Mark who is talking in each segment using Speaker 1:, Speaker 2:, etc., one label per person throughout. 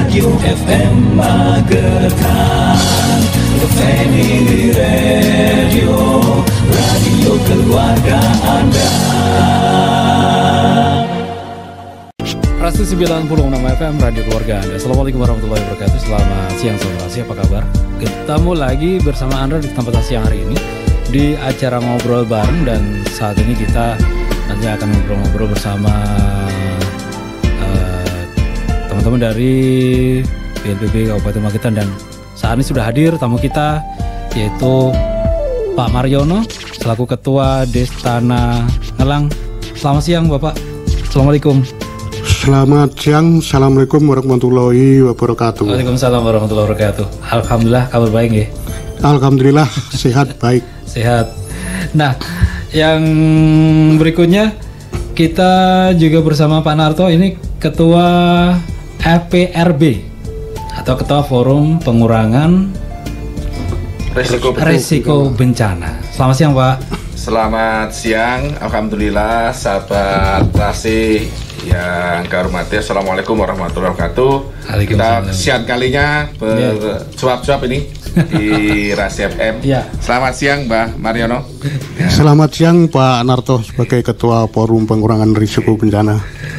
Speaker 1: Radio FM Magetan, Family Radio, radio keluarga Anda. Rasu 96 FM, radio keluarga Anda. Assalamualaikum warahmatullahi wabarakatuh. Selamat siang saudara, apa kabar? Ketemu lagi bersama Anda di tempat siang hari ini di acara ngobrol bareng, dan saat ini kita nanti akan ngobrol-ngobrol bersama teman-teman dari BNPB Kabupaten Magetan, dan saat ini sudah hadir tamu kita yaitu Pak Mariono selaku Ketua Destana Ngelang. Selamat siang Bapak. Assalamualaikum.
Speaker 2: Selamat siang. Assalamualaikum warahmatullahi wabarakatuh.
Speaker 1: Waalaikumsalam warahmatullahi wabarakatuh. Alhamdulillah kabar baik ya.
Speaker 2: Alhamdulillah sehat baik.
Speaker 1: Sehat. Nah, yang berikutnya kita juga bersama Pak Narto, ini Ketua FPRB atau Ketua Forum Pengurangan Risiko Bencana. Selamat siang Pak.
Speaker 3: Selamat siang. Alhamdulillah sahabat Rasi yang kami hormati. Assalamualaikum warahmatullahi wabarakatuh. Kita siang kalinya bersuap-suap ini di Rasi FM.
Speaker 1: Ya.
Speaker 3: Selamat siang Mbak Mariono.
Speaker 2: Ya. Selamat siang Pak Narto sebagai Ketua Forum Pengurangan Risiko Bencana.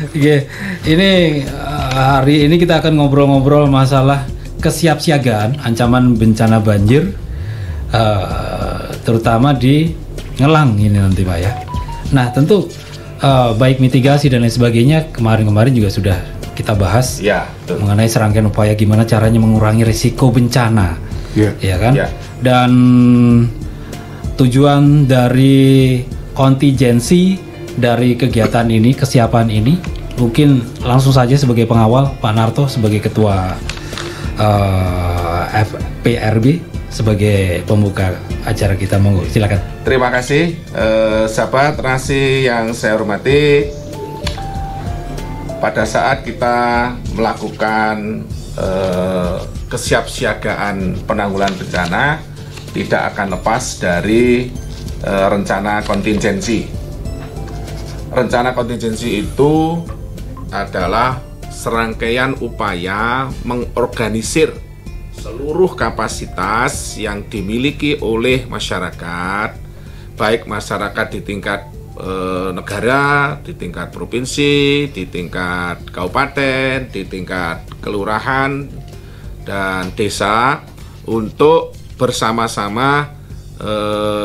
Speaker 1: Oke, ini hari ini kita akan ngobrol-ngobrol masalah kesiapsiagaan ancaman bencana banjir, terutama di Ngelang ini nanti Pak ya. Nah tentu baik mitigasi dan lain sebagainya kemarin-kemarin juga sudah kita bahas
Speaker 3: ya,
Speaker 1: mengenai serangkaian upaya gimana caranya mengurangi risiko bencana, ya kan? Ya. Dan tujuan dari kontingensi dari kegiatan ini, kesiapan ini, mungkin langsung saja sebagai pengawal Pak Narto sebagai Ketua FPRB sebagai pembuka acara kita, monggo silakan.
Speaker 3: Terima kasih sahabat Rasi yang saya hormati. Pada saat kita melakukan kesiapsiagaan penanggulangan bencana, tidak akan lepas dari rencana kontingensi. Rencana kontingensi itu adalah serangkaian upaya mengorganisir seluruh kapasitas yang dimiliki oleh masyarakat, baik masyarakat di tingkat negara, di tingkat provinsi, di tingkat kabupaten, di tingkat kelurahan dan desa, untuk bersama-sama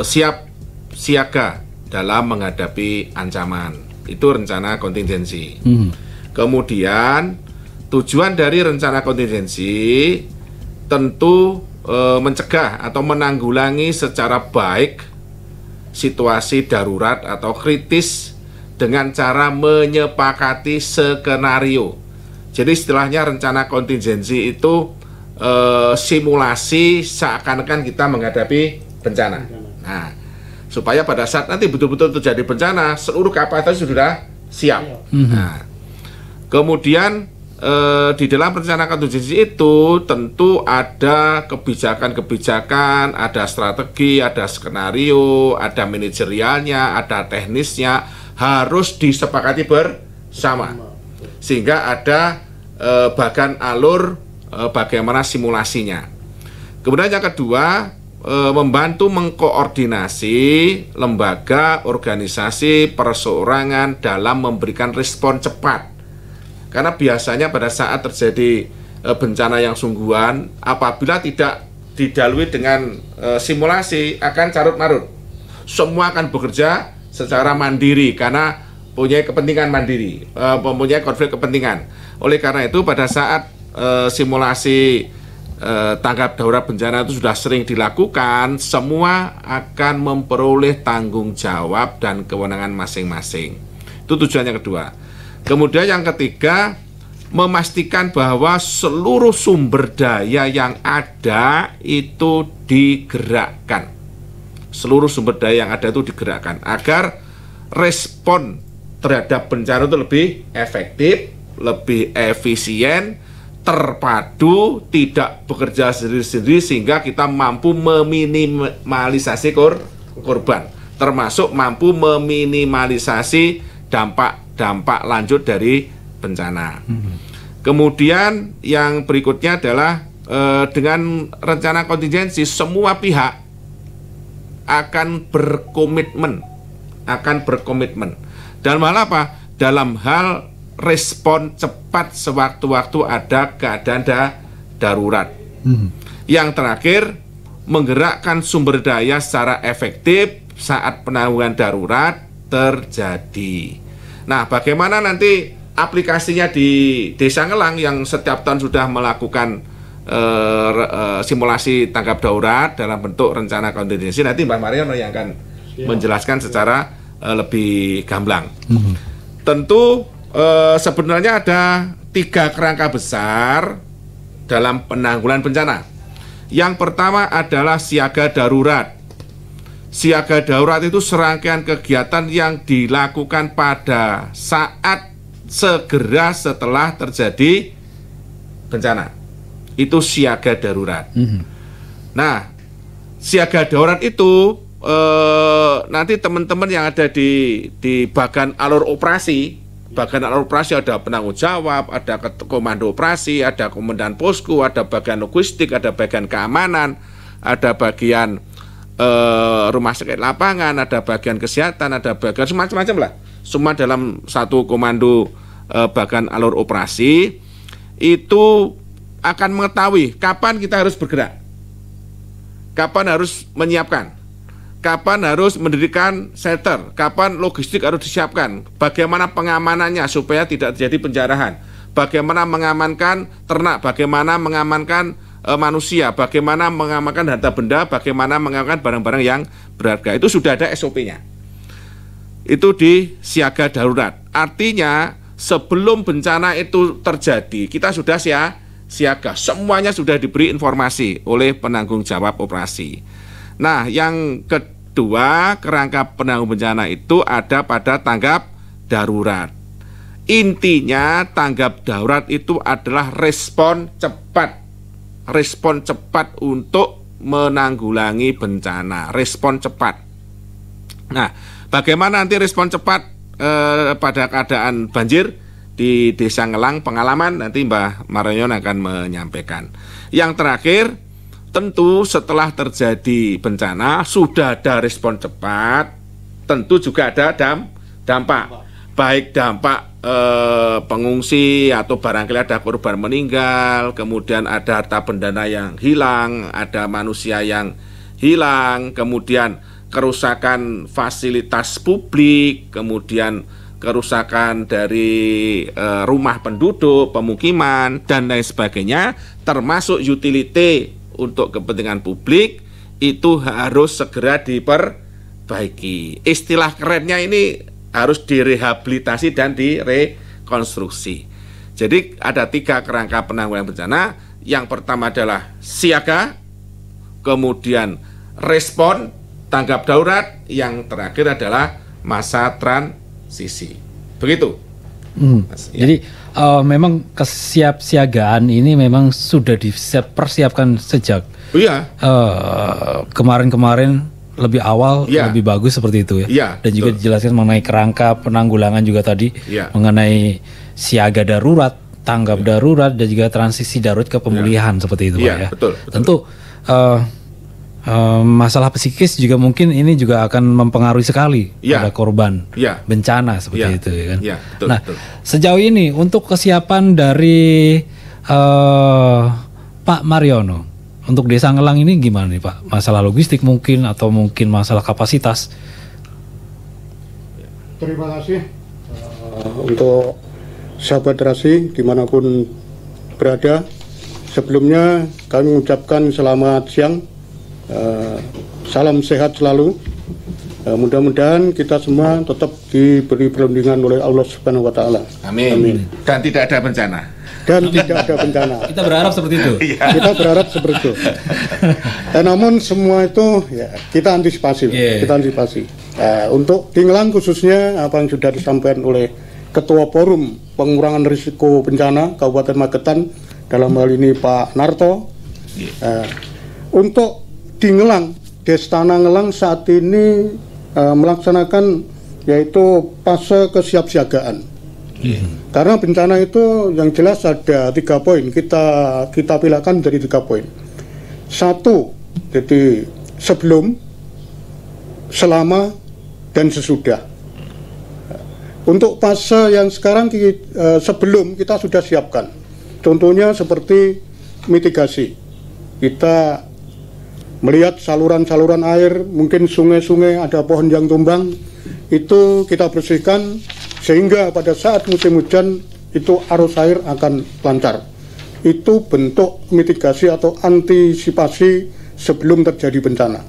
Speaker 3: siap siaga dalam menghadapi ancaman. Itu rencana kontingensi. Kemudian tujuan dari rencana kontingensi tentu mencegah atau menanggulangi secara baik situasi darurat atau kritis dengan cara menyepakati skenario. Jadi istilahnya rencana kontingensi itu simulasi seakan-akan kita menghadapi bencana. Nah, supaya pada saat nanti betul-betul terjadi bencana, seluruh kapasitas sudah siap. Nah, kemudian di dalam rencana kontingensi itu tentu ada kebijakan-kebijakan, ada strategi, ada skenario, ada manajerialnya, ada teknisnya, harus disepakati bersama, sehingga ada bahkan alur bagaimana simulasinya. Kemudian yang kedua, membantu mengkoordinasi lembaga, organisasi, perseorangan dalam memberikan respon cepat. Karena biasanya pada saat terjadi bencana yang sungguhan, apabila tidak didalui dengan simulasi, akan carut-marut. Semua akan bekerja secara mandiri karena punya kepentingan mandiri, mempunyai konflik kepentingan. Oleh karena itu pada saat simulasi tanggap darurat bencana itu sudah sering dilakukan, semua akan memperoleh tanggung jawab dan kewenangan masing-masing. Itu tujuan yang kedua. Kemudian yang ketiga, memastikan bahwa seluruh sumber daya yang ada itu digerakkan. Seluruh sumber daya yang ada itu digerakkan agar respon terhadap bencana itu lebih efektif, lebih efisien, terpadu, tidak bekerja sendiri-sendiri, sehingga kita mampu meminimalisasi korban, termasuk mampu meminimalisasi dampak lanjut dari bencana. Kemudian yang berikutnya adalah dengan rencana kontingensi semua pihak akan berkomitmen dalam hal apa? Dalam hal respon cepat sewaktu-waktu ada keadaan darurat. Yang terakhir, menggerakkan sumber daya secara efektif saat penanggulangan darurat terjadi. Nah, bagaimana nanti aplikasinya di Desa Ngelang yang setiap tahun sudah melakukan simulasi tanggap darurat dalam bentuk rencana kontingensi? Nanti Mbak Mariono yang akan menjelaskan secara lebih gamblang. Tentu sebenarnya ada 3 kerangka besar dalam penanggulangan bencana. Yang pertama adalah siaga darurat. Siaga darurat itu serangkaian kegiatan yang dilakukan pada saat segera setelah terjadi bencana. Itu siaga darurat. Nah, siaga darurat itu nanti teman-teman yang ada di bagian alur operasi, ada penanggung jawab, ada komando operasi, ada komandan posko, ada bagian logistik, ada bagian keamanan, ada bagian rumah sakit lapangan, ada bagian kesehatan, ada bagian semacam-macam lah. Semua dalam satu komando bagian alur operasi itu akan mengetahui kapan kita harus bergerak, kapan harus menyiapkan, kapan harus mendirikan shelter, kapan logistik harus disiapkan, bagaimana pengamanannya supaya tidak terjadi penjarahan, bagaimana mengamankan ternak, bagaimana mengamankan manusia, bagaimana mengamankan harta benda, bagaimana mengamankan barang-barang yang berharga. Itu sudah ada SOP-nya. Itu di siaga darurat. Artinya sebelum bencana itu terjadi, kita sudah siaga. Semuanya sudah diberi informasi oleh penanggung jawab operasi. Nah, yang kedua, kerangka penanggung bencana itu ada pada tanggap darurat. Intinya tanggap darurat itu adalah respon cepat untuk menanggulangi bencana, respon cepat. Nah, bagaimana nanti respon cepat pada keadaan banjir di Desa Ngelang, pengalaman nanti Mbah Mariono akan menyampaikan. Yang terakhir, tentu setelah terjadi bencana sudah ada respon cepat, tentu juga ada dampak. Baik dampak pengungsi atau barangkali ada korban meninggal, kemudian ada harta benda yang hilang, ada manusia yang hilang, kemudian kerusakan fasilitas publik, kemudian kerusakan dari rumah penduduk, pemukiman, dan lain sebagainya, termasuk utility untuk kepentingan publik, itu harus segera diperbaiki. Istilah kerennya ini harus direhabilitasi dan direkonstruksi. Jadi ada 3 kerangka penanggulangan bencana. Yang pertama adalah siaga, kemudian respon tanggap darurat, yang terakhir adalah masa transisi. Begitu.
Speaker 1: Jadi memang kesiapsiagaan ini memang sudah dipersiapkan sejak kemarin-kemarin, lebih awal, lebih bagus seperti itu ya. Dan juga dijelaskan mengenai kerangka penanggulangan juga tadi, mengenai siaga darurat, tanggap darurat, dan juga transisi darurat ke pemulihan seperti itu Pak ya. Betul. Tentu masalah psikis juga mungkin ini juga akan mempengaruhi sekali pada korban bencana seperti itu ya kan. Betul. Sejauh ini untuk kesiapan dari Pak Mariono untuk Desa Ngelang ini gimana nih Pak? Masalah logistik mungkin atau mungkin masalah kapasitas?
Speaker 2: Terima kasih untuk sahabat Terasi dimanapun berada. Sebelumnya kami mengucapkan selamat siang, salam sehat selalu. Mudah-mudahan kita semua tetap diberi perlindungan oleh Allah Subhanahu wa Ta'ala.
Speaker 3: Amin. Dan tidak ada bencana.
Speaker 1: Kita berharap seperti itu.
Speaker 2: Kita berharap seperti itu. Namun semua itu ya kita antisipasi. Untuk di Ngelang khususnya apa yang sudah disampaikan oleh Ketua Forum Pengurangan Risiko Bencana Kabupaten Magetan, dalam hal ini Pak Narto. Untuk di Ngelang, Destana Ngelang saat ini melaksanakan yaitu fase kesiapsiagaan. Karena bencana itu yang jelas ada 3 poin. Kita pilihkan dari 3 poin. 1, jadi sebelum, selama, dan sesudah. Untuk fase yang sekarang sebelum kita sudah siapkan. Contohnya seperti mitigasi. Kita melihat saluran-saluran air, mungkin sungai-sungai ada pohon yang tumbang, itu kita bersihkan sehingga pada saat musim hujan itu arus air akan lancar. Itu bentuk mitigasi atau antisipasi sebelum terjadi bencana.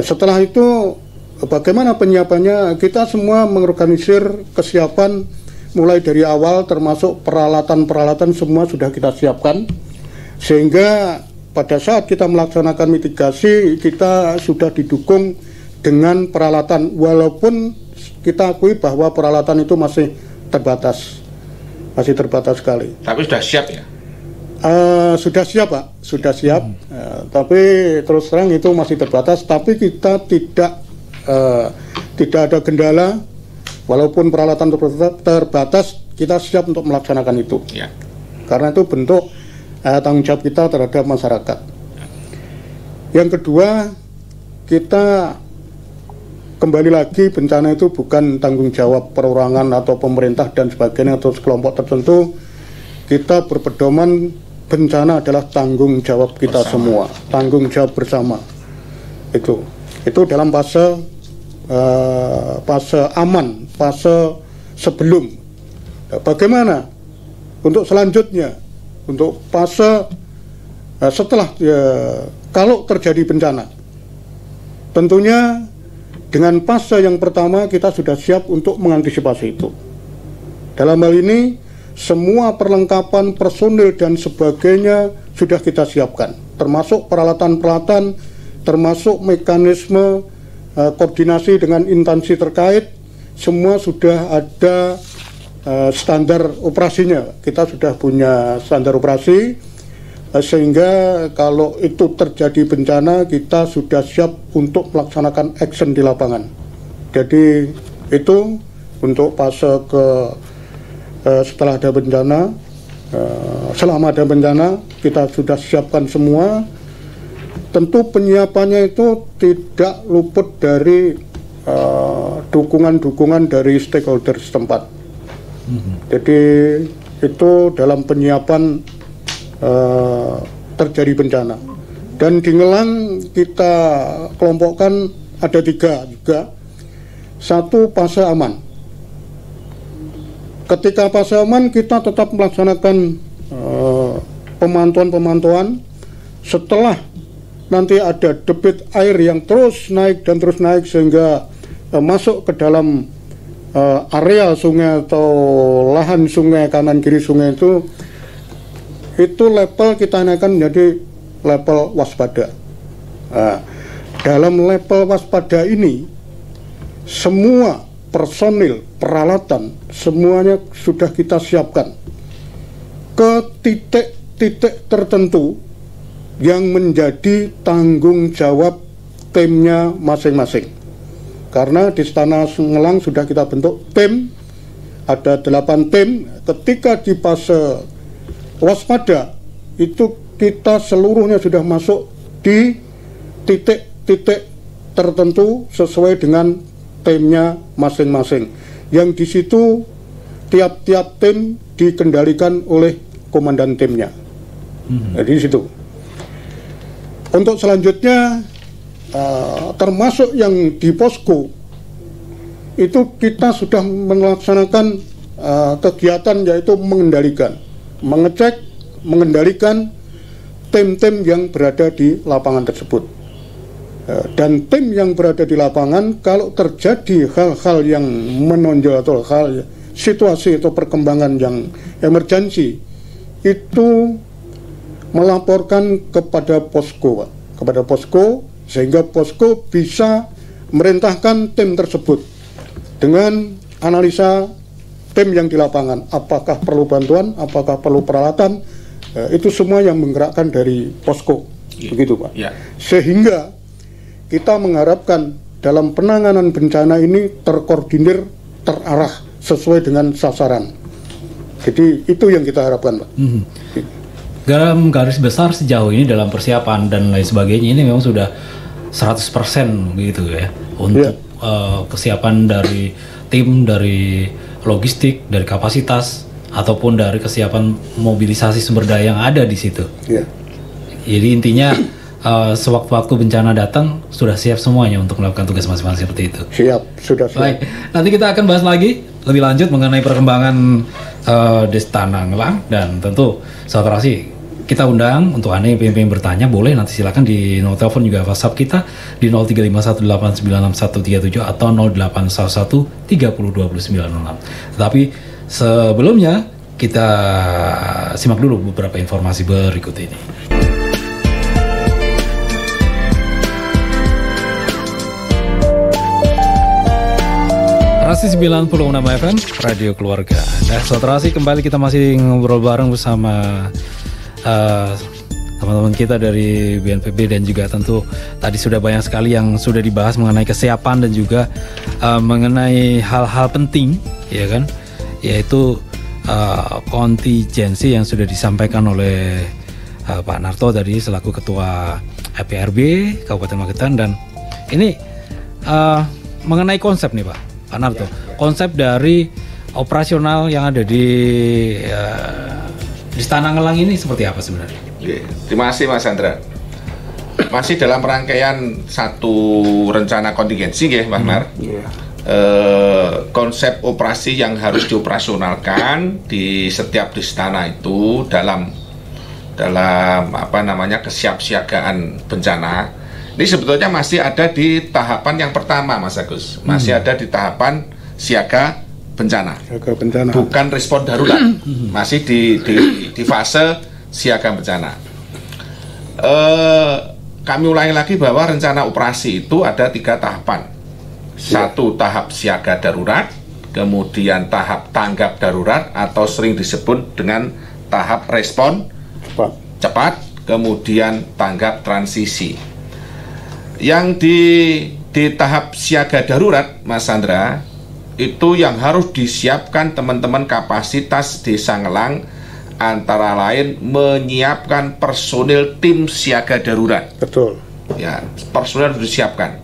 Speaker 2: Setelah itu bagaimana penyiapannya? Kita semua mengorganisir kesiapan mulai dari awal, termasuk peralatan-peralatan semua sudah kita siapkan, sehingga pada saat kita melaksanakan mitigasi kita sudah didukung dengan peralatan, walaupun kita akui bahwa peralatan itu masih terbatas sekali. Tapi sudah siap ya? Sudah siap Pak, sudah siap. Tapi terus terang itu masih terbatas. Tapi kita tidak ada kendala, walaupun peralatan terbatas, kita siap untuk melaksanakan itu. Ya. Karena itu bentuk tanggung jawab kita terhadap masyarakat. Yang kedua, kita kembali lagi, bencana itu bukan tanggung jawab perorangan atau pemerintah dan sebagainya atau sekelompok tertentu. Kita berpedoman bencana adalah tanggung jawab kita semua, tanggung jawab bersama. Itu dalam fase aman, fase sebelum. Bagaimana untuk selanjutnya, untuk fase setelah kalau terjadi bencana? Tentunya dengan fase yang pertama kita sudah siap untuk mengantisipasi itu. Dalam hal ini semua perlengkapan personil dan sebagainya sudah kita siapkan, termasuk peralatan-peralatan, termasuk mekanisme koordinasi dengan instansi terkait, semua sudah ada standar operasinya. Kita sudah punya standar operasi, sehingga kalau itu terjadi bencana kita sudah siap untuk melaksanakan action di lapangan. Jadi itu untuk fase setelah ada bencana, selama ada bencana kita sudah siapkan semua. Tentu penyiapannya itu tidak luput dari dukungan-dukungan dari stakeholder setempat. Jadi itu dalam penyiapan terjadi bencana. Dan di Ngelang kita kelompokkan ada 3 juga. 1, fase aman. Ketika fase aman kita tetap melaksanakan pemantauan. Setelah nanti ada debit air yang terus naik dan terus naik sehingga masuk ke dalam area sungai atau lahan sungai, kanan kiri sungai itu level kita naikkan menjadi level waspada. Dalam level waspada ini semua personil, peralatan semuanya sudah kita siapkan ke titik-titik tertentu yang menjadi tanggung jawab timnya masing-masing. Karena di Istana Ngelang sudah kita bentuk tim, ada 8 tim. Ketika di fase waspada itu kita seluruhnya sudah masuk di titik-titik tertentu sesuai dengan timnya masing-masing. Yang di situ tiap-tiap tim dikendalikan oleh komandan timnya. Jadi di situ. Untuk selanjutnya termasuk yang di posko itu kita sudah melaksanakan kegiatan yaitu mengecek, mengendalikan tim-tim yang berada di lapangan tersebut. Dan tim yang berada di lapangan kalau terjadi hal-hal yang menonjol atau situasi atau perkembangan yang emergensi itu melaporkan kepada posko, sehingga posko bisa merintahkan tim tersebut dengan analisa tim yang di lapangan, apakah perlu bantuan, apakah perlu peralatan, itu semua yang menggerakkan dari posko, begitu Pak. Sehingga kita mengharapkan dalam penanganan bencana ini terkoordinir, terarah, sesuai dengan sasaran. Jadi itu yang kita harapkan, Pak.
Speaker 1: Dalam garis besar sejauh ini dalam persiapan dan lain sebagainya ini memang sudah 100% gitu ya untuk kesiapan dari tim, dari logistik, dari kapasitas ataupun dari kesiapan mobilisasi sumber daya yang ada di situ. Jadi intinya sewaktu-waktu bencana datang sudah siap semuanya untuk melakukan tugas masing-masing seperti itu.
Speaker 2: Siap, sudah siap.
Speaker 1: Baik, nanti kita akan bahas lagi lebih lanjut mengenai perkembangan Destana Ngelang, dan tentu Sahabat Terasi kita undang untuk Anda yang ingin bertanya, boleh nanti silakan di nomor telepon juga WhatsApp kita di 0351896137 atau 0811302906. Tetapi sebelumnya kita simak dulu beberapa informasi berikut ini. Rasi 96 FM Radio Keluarga. Nah, Sahabat Rasi, kembali kita masih ngobrol bareng bersama teman-teman kita dari BNPB, dan juga tentu tadi sudah banyak sekali yang sudah dibahas mengenai kesiapan dan juga mengenai hal-hal penting, ya kan, yaitu kontingensi yang sudah disampaikan oleh Pak Narto tadi selaku Ketua EPRB Kabupaten Magetan. Dan ini mengenai konsep nih Pak Narto, konsep dari operasional yang ada di Destana Ngelang ini seperti apa sebenarnya?
Speaker 3: Terima kasih Mas Andra. Masih dalam rangkaian satu rencana kontingensi ya Mas Mar. Konsep operasi yang harus dioperasionalkan di setiap Destana itu dalam apa namanya kesiapsiagaan bencana. Ini sebetulnya masih ada di tahapan yang pertama Mas Agus. Masih ada di tahapan siaga bencana, bukan respon darurat, masih di fase siaga bencana. Kami ulangi lagi bahwa rencana operasi itu ada 3 tahapan. Satu, tahap siaga darurat, kemudian tahap tanggap darurat atau sering disebut dengan tahap respon cepat, kemudian tanggap transisi. Yang di tahap siaga darurat, Mas Sandra, itu yang harus disiapkan teman-teman kapasitas Desa Ngelang antara lain menyiapkan personil tim siaga darurat.
Speaker 2: Betul.
Speaker 3: Ya, personil harus disiapkan.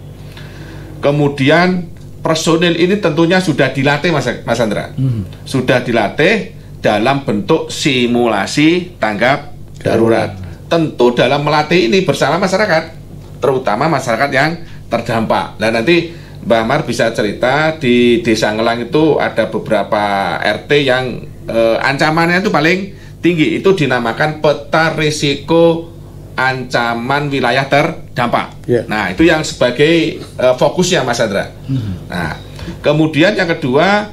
Speaker 3: Kemudian personil ini tentunya sudah dilatih Mas Andra. Sudah dilatih dalam bentuk simulasi tanggap darurat. Tentu dalam melatih ini bersama masyarakat, terutama masyarakat yang terdampak. Dan nanti Mbak Mar bisa cerita di Desa Ngelang itu ada beberapa RT yang ancamannya itu paling tinggi, itu dinamakan peta risiko ancaman wilayah terdampak. Nah, itu yang sebagai fokusnya Mas Andra. Nah, kemudian yang kedua,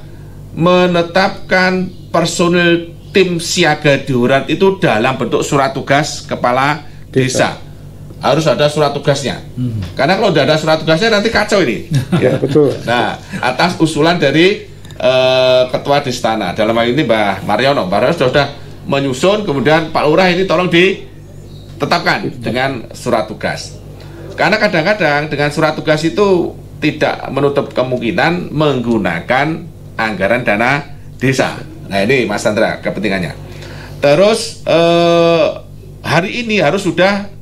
Speaker 3: menetapkan personil tim siaga darurat itu dalam bentuk surat tugas kepala desa. Harus ada surat tugasnya. Karena kalau tidak ada surat tugasnya nanti kacau ini.
Speaker 2: Ya, betul.
Speaker 3: Nah, atas usulan dari Ketua Destana, dalam hal ini Mbak Mariono sudah menyusun, kemudian Pak Lurah ini tolong ditetapkan dengan surat tugas. Karena kadang-kadang dengan surat tugas itu tidak menutup kemungkinan menggunakan anggaran dana desa. Nah, ini Mas Sandra kepentingannya. Terus hari ini harus sudah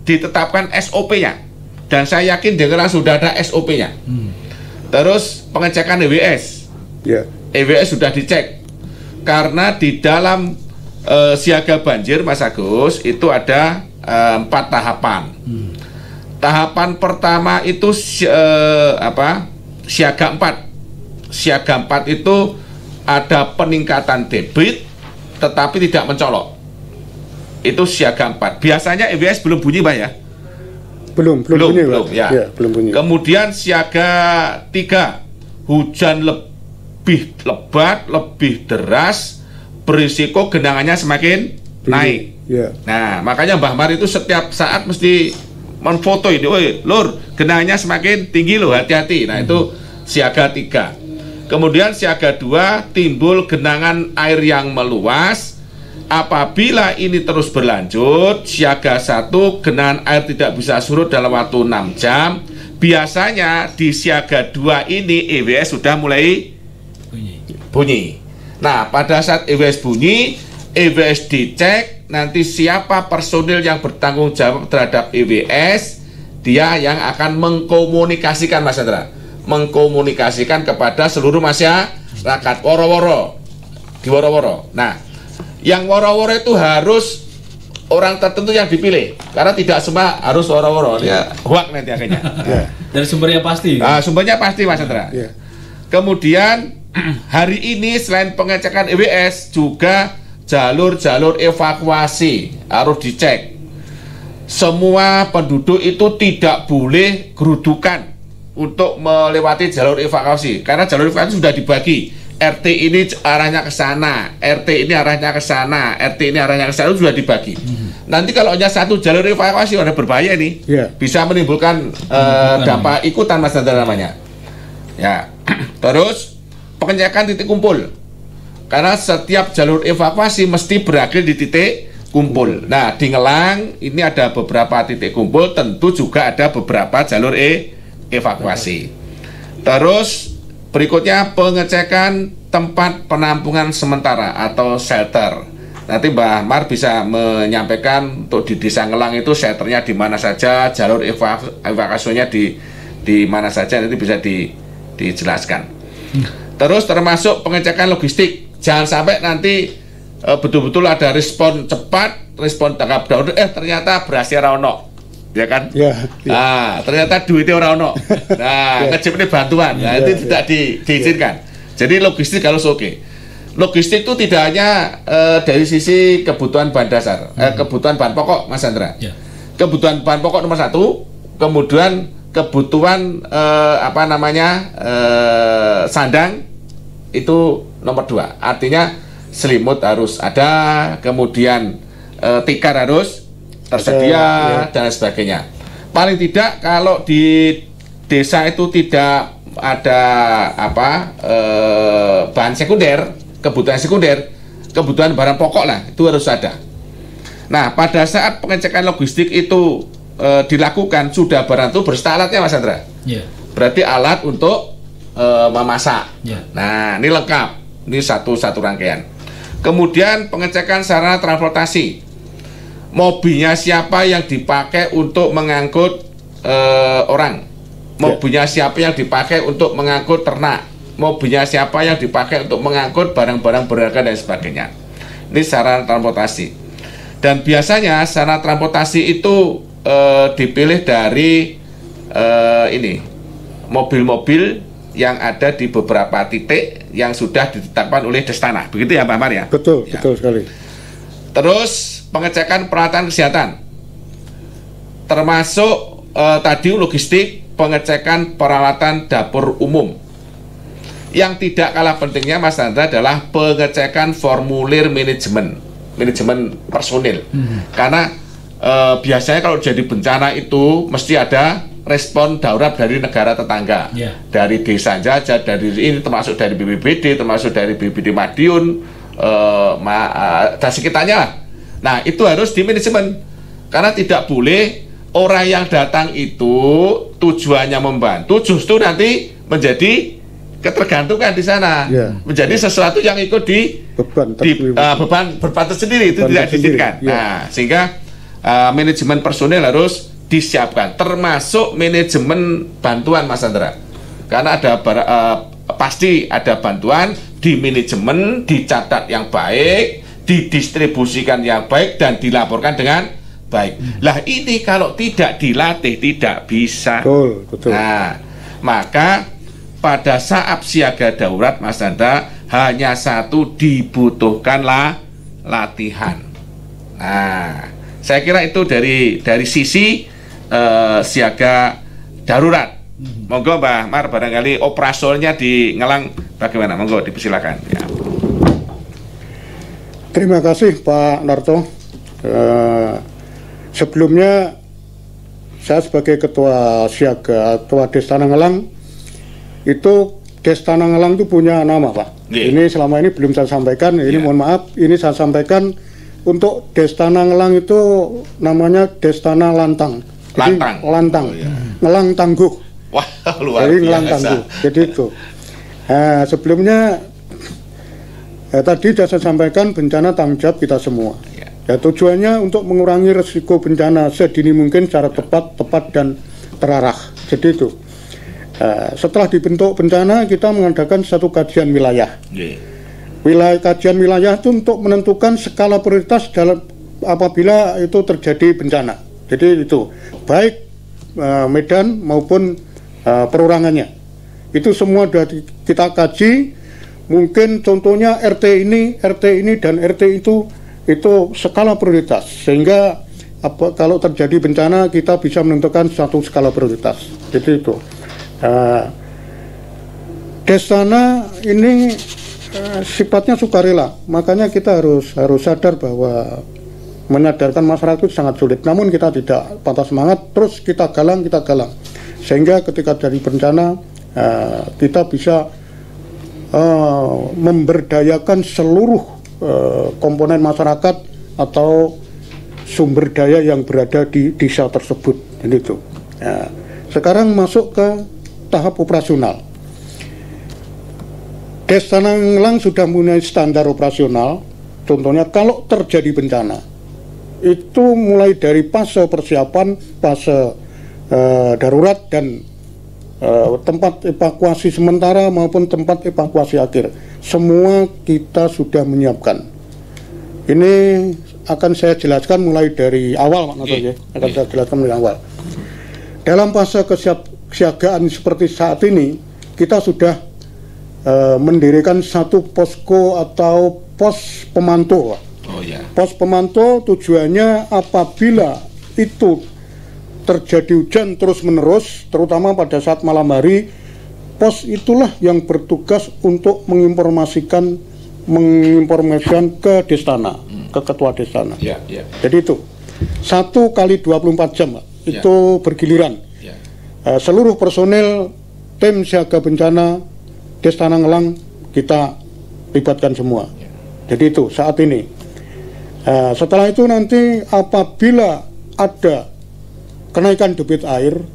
Speaker 3: ditetapkan SOP-nya, dan saya yakin dengan sudah ada SOP-nya. Terus pengecekan EWS, EWS sudah dicek, karena di dalam siaga banjir Mas Agus itu ada 4 tahapan. Tahapan pertama itu siaga 4. Siaga 4 itu ada peningkatan debit tetapi tidak mencolok. Itu siaga 4. Biasanya EWS belum bunyi, Pak ya?
Speaker 2: Belum bunyi,
Speaker 3: ya.
Speaker 2: Belum bunyi.
Speaker 3: Kemudian siaga 3, hujan lebih lebat, lebih deras, berisiko genangannya semakin naik. Nah, makanya Mbah Mar itu setiap saat mesti menfoto ini, "Woi, Lur, genangannya semakin tinggi loh, hati-hati." Nah, itu siaga 3. Kemudian siaga 2, timbul genangan air yang meluas. Apabila ini terus berlanjut, siaga 1, genangan air tidak bisa surut dalam waktu 6 jam. Biasanya di siaga 2 ini EWS sudah mulai bunyi. Nah, pada saat EWS bunyi, EWS dicek, nanti siapa personil yang bertanggung jawab terhadap EWS, dia yang akan mengkomunikasikan, Mas Hendra, mengkomunikasikan kepada seluruh masyarakat woro-woro, di woro-woro. Nah, yang woro-woro itu harus orang tertentu yang dipilih, karena tidak semua harus woro-woro, ya hoak nanti akhirnya.
Speaker 1: Dari sumbernya pasti.
Speaker 3: Nah, sumbernya pasti, Mas Hendra. Kemudian hari ini selain pengecekan EWS juga jalur-jalur evakuasi harus dicek. Semua penduduk itu tidak boleh gerudukan untuk melewati jalur evakuasi, karena jalur evakuasi sudah dibagi. RT ini arahnya ke sana, RT ini arahnya ke sana, RT ini arahnya ke sana, sudah dibagi. Nanti kalau hanya satu jalur evakuasi ada berbahaya nih, bisa menimbulkan dampak ikutan, Mas Hendra, namanya. Ya, terus pengecekan titik kumpul, karena setiap jalur evakuasi mesti berakhir di titik kumpul. Nah, di Ngelang ini ada beberapa titik kumpul, tentu juga ada beberapa jalur evakuasi. Terus berikutnya pengecekan tempat penampungan sementara atau shelter. Nanti Mbak Mar bisa menyampaikan untuk di Desa Ngelang itu shelternya di mana saja, jalur evakuasinya di mana saja, nanti bisa dijelaskan. Terus termasuk pengecekan logistik. Jangan sampai nanti betul-betul ada respon cepat, respon tanggap darurat, ternyata berhasil rano, ya kan? Nah, ternyata duitnya orang ono. Nah, ngejep ini bantuan. Nah, itu tidak diizinkan. Jadi logistik harus oke. Logistik itu tidak hanya dari sisi kebutuhan bahan dasar, kebutuhan bahan pokok, Mas Hendra. Kebutuhan bahan pokok nomor 1, kemudian kebutuhan sandang itu nomor 2. Artinya selimut harus ada, kemudian tikar harus tersedia, dan sebagainya. Paling tidak kalau di desa itu tidak ada bahan sekunder, kebutuhan sekunder, kebutuhan barang pokok lah, itu harus ada. Nah, pada saat pengecekan logistik itu dilakukan, sudah barang itu berserta alatnya, Mas Hendra. Berarti alat untuk memasak. Nah, ini lengkap, ini satu rangkaian. Kemudian pengecekan sarana transportasi, mobilnya siapa yang dipakai untuk mengangkut orang, mobilnya siapa yang dipakai untuk mengangkut ternak, mobilnya siapa yang dipakai untuk mengangkut barang-barang berharga dan sebagainya. Ini sarana transportasi. Dan biasanya sarana transportasi itu dipilih dari mobil-mobil yang ada di beberapa titik yang sudah ditetapkan oleh Destana. Begitu ya, Pak Mar ya?
Speaker 2: Betul, betul sekali.
Speaker 3: Terus pengecekan peralatan kesehatan, termasuk tadi logistik, pengecekan peralatan dapur umum. Yang tidak kalah pentingnya, Mas Hendra, adalah pengecekan formulir manajemen personil. Karena biasanya kalau jadi bencana itu mesti ada respon darurat dari negara tetangga, dari desa Jajah, dari ini termasuk dari BPBD, termasuk dari BPBD Madiun, dan sekitarnya lah. Nah, itu harus di manajemen, karena tidak boleh orang yang datang itu tujuannya membantu, justru nanti menjadi ketergantungan di sana, menjadi sesuatu yang ikut di beban berpatut sendiri, itu tidak diizinkan. Nah, sehingga manajemen personil harus disiapkan, termasuk manajemen bantuan, Mas Hendra, karena ada pasti ada bantuan di manajemen, dicatat yang baik, didistribusikan yang baik, dan dilaporkan dengan baik. Lah ini kalau tidak dilatih tidak bisa.
Speaker 2: Betul.
Speaker 3: Nah, maka pada saat siaga darurat, Mas Hendra, hanya satu, dibutuhkanlah latihan. Nah, saya kira itu dari sisi siaga darurat. Monggo Mbak Mar, barangkali operasionalnya di Ngelang bagaimana? Monggo dipersilakan. Ya.
Speaker 2: Terima kasih Pak Narto. Sebelumnya saya sebagai ketua siaga, ketua Destana Ngelang, itu Destana Ngelang itu punya nama, Pak. Ini selama ini belum saya sampaikan. Ini mohon maaf, ini saya sampaikan. Untuk Destana Ngelang itu namanya Destana Lantang. Jadi, Lantang, Ngelang Tangguh.
Speaker 3: Wah, luar
Speaker 2: jadi
Speaker 3: biasa.
Speaker 2: Ngelang Tangguh. Jadi itu. Sebelumnya tadi sudah saya sampaikan, bencana tanggung jawab kita semua. Ya, tujuannya untuk mengurangi risiko bencana sedini mungkin secara tepat dan terarah. Jadi itu. Setelah dibentuk bencana, kita mengadakan satu kajian wilayah. Kajian wilayah itu untuk menentukan skala prioritas dalam apabila itu terjadi bencana. Jadi itu baik medan maupun perorangannya. Itu semua sudah kita kaji. Mungkin contohnya RT ini dan RT itu skala prioritas, sehingga kalau terjadi bencana kita bisa menentukan satu skala prioritas. Jadi itu Destana ini sifatnya sukarela, makanya kita harus sadar bahwa menyadarkan masyarakat itu sangat sulit. Namun kita tidak patah semangat, terus kita galang, sehingga ketika dari bencana kita bisa memberdayakan seluruh komponen masyarakat atau sumber daya yang berada di desa tersebut. Jadi itu. Sekarang masuk ke tahap operasional. Destana Ngelang sudah mempunyai standar operasional. Contohnya kalau terjadi bencana, itu mulai dari fase persiapan, fase darurat dan tempat evakuasi sementara maupun tempat evakuasi akhir, semua kita sudah menyiapkan. Ini akan saya jelaskan mulai dari awal, saya jelaskan mulai awal. Dalam fase kesiagaan seperti saat ini, kita sudah mendirikan satu posko atau pos pemantau. Pos pemantau tujuannya apabila itu terjadi hujan terus-menerus, terutama pada saat malam hari, pos itulah yang bertugas untuk menginformasikan ke Destana, ke ketua Destana. Jadi itu 1 kali 24 jam, itu bergiliran. Seluruh personel tim siaga bencana Destana Ngelang kita libatkan semua. Jadi itu saat ini. Setelah itu nanti apabila ada kenaikan debit air